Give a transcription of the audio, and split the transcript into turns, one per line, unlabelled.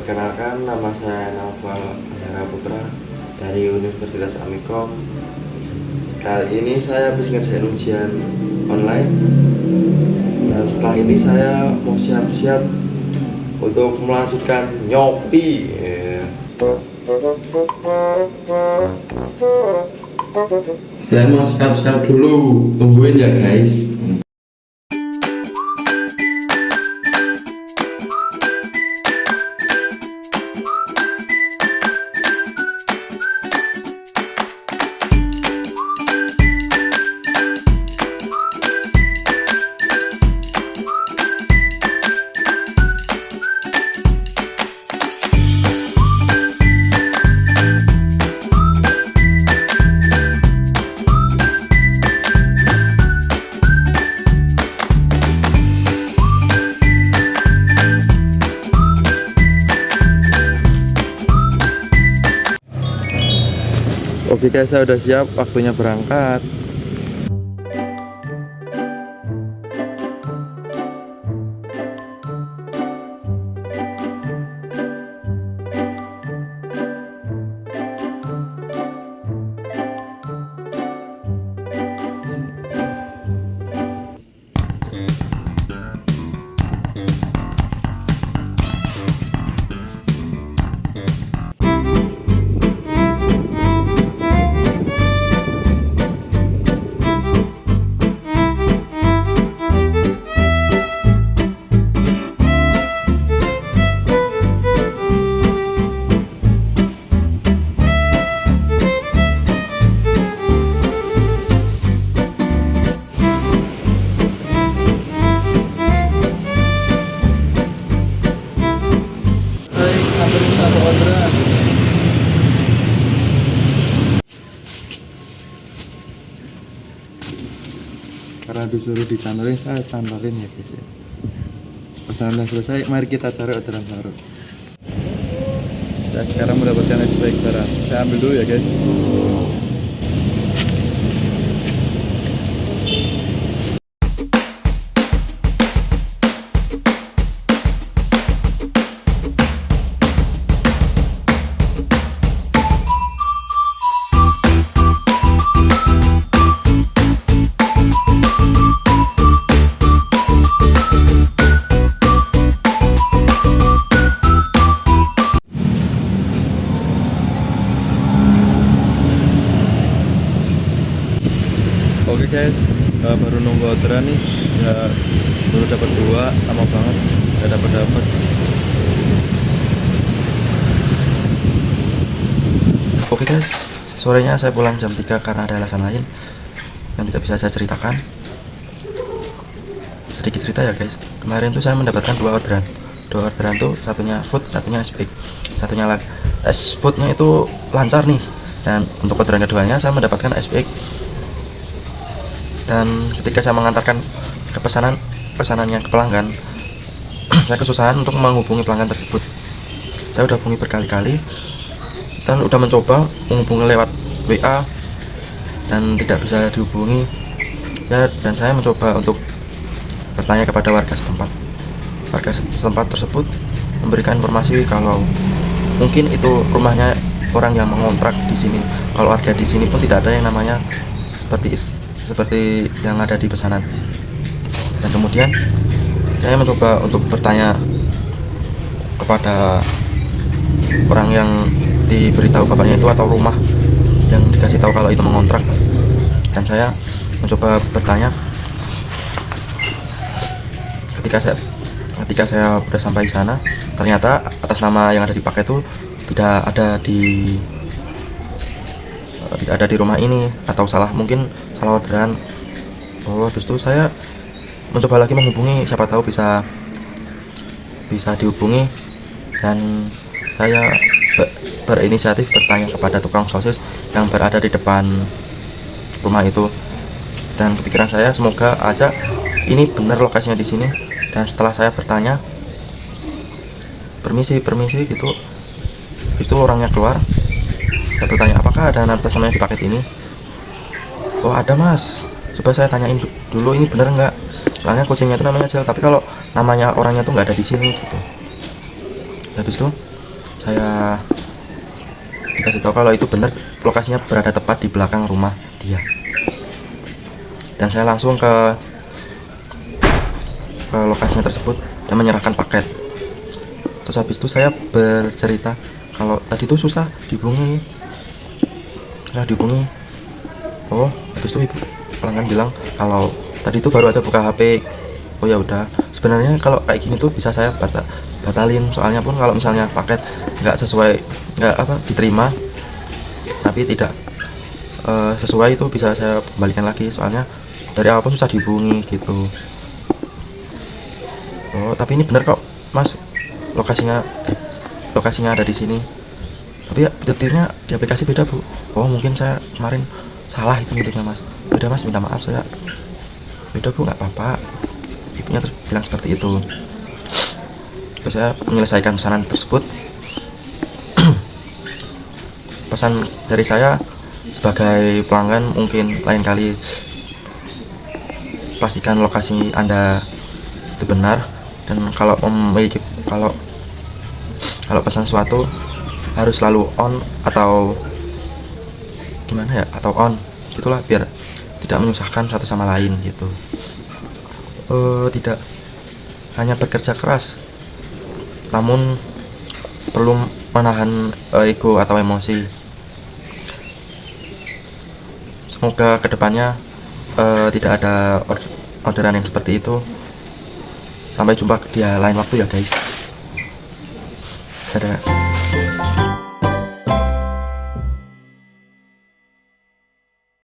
Perkenalkan, nama saya Naufal Hera Putra dari Universitas Amikom. Kali ini saya habis ngerjain ujian online, dan setelah ini saya mau siap-siap untuk melanjutkan nyopi. Saya mau siap-siap dulu, tungguin ya guys. Oke guys, saya udah siap, waktunya berangkat. Karena disuruh dicantelin, saya cantelin ya guys ya. Perjalanan selesai, mari kita cari orderan baru. Saya sekarang mendapatkan es baik barang. Saya ambil dulu ya guys. Oke guys, baru nunggu orderan nih ya, baru dapat 2, lama banget gak dapat. Oke guys, sorenya saya pulang jam 3 karena ada alasan lain yang tidak bisa saya ceritakan. Sedikit cerita ya guys, kemarin tuh saya mendapatkan 2 orderan tuh, satunya food, satunya es bake. Satunya lagi es foodnya itu lancar nih, dan untuk orderan keduanya saya mendapatkan es bake. Dan ketika saya mengantarkan ke pesanannya ke pelanggan, saya kesusahan untuk menghubungi pelanggan tersebut. Saya udah hubungi berkali-kali dan udah mencoba menghubungi lewat WA dan tidak bisa dihubungi. Saya mencoba untuk bertanya kepada warga setempat. Warga setempat tersebut memberikan informasi kalau mungkin itu rumahnya orang yang mengontrak di sini. Kalau warga di sini pun tidak ada yang namanya seperti yang ada di pesanan. Dan kemudian saya mencoba untuk bertanya kepada orang yang diberitahu kabarnya itu, atau rumah yang dikasih tahu kalau itu mengontrak. Dan saya mencoba bertanya, ketika saya sudah sampai di sana, ternyata atas nama yang ada di paket itu tidak ada di rumah ini, atau mungkin salah orderan. Habis itu saya mencoba lagi menghubungi, siapa tahu bisa dihubungi, dan saya berinisiatif bertanya kepada tukang sosis yang berada di depan rumah itu. Dan kepikiran saya, semoga aja ini benar lokasinya di sini. Dan setelah saya bertanya, permisi gitu, itu orangnya keluar. Saya bertanya, apakah ada nama pesanannya di paket ini? Oh ada mas, coba saya tanyain dulu, ini bener nggak? Soalnya kucingnya itu namanya Cel, tapi kalau namanya orangnya tuh nggak ada di sini gitu. Habis itu saya dikasih tahu kalau itu benar lokasinya berada tepat di belakang rumah dia, dan saya langsung ke lokasinya tersebut dan menyerahkan paket. Terus habis itu saya bercerita kalau tadi itu susah dihubungi, oh habis itu ibu pelanggan bilang kalau tadi itu baru aja buka HP. Oh ya udah, sebenarnya kalau kayak gini tuh bisa saya batalin, soalnya pun kalau misalnya paket nggak sesuai, nggak diterima tapi tidak sesuai, itu bisa saya kembalikan lagi, soalnya dari awal pun susah dihubungi gitu. Oh tapi ini bener kok mas, lokasinya ada di sini, tapi ya detailnya di aplikasi beda bu. Oh mungkin saya kemarin salah itu ngitungnya mas, beda mas, minta maaf, saya beda bu, nggak apa-apa, ibunya bilang seperti itu. Terus saya menyelesaikan pesanan tersebut. Pesan dari saya sebagai pelanggan, mungkin lain kali pastikan lokasi Anda itu benar, dan kalau memiliki kalau pesan suatu harus selalu on atau gimana ya, atau on itulah, biar tidak menyusahkan satu sama lain gitu. Tidak hanya bekerja keras, namun perlu menahan ego atau emosi. Semoga kedepannya tidak ada orderan yang seperti itu. Sampai jumpa di lain waktu ya guys. Dadah.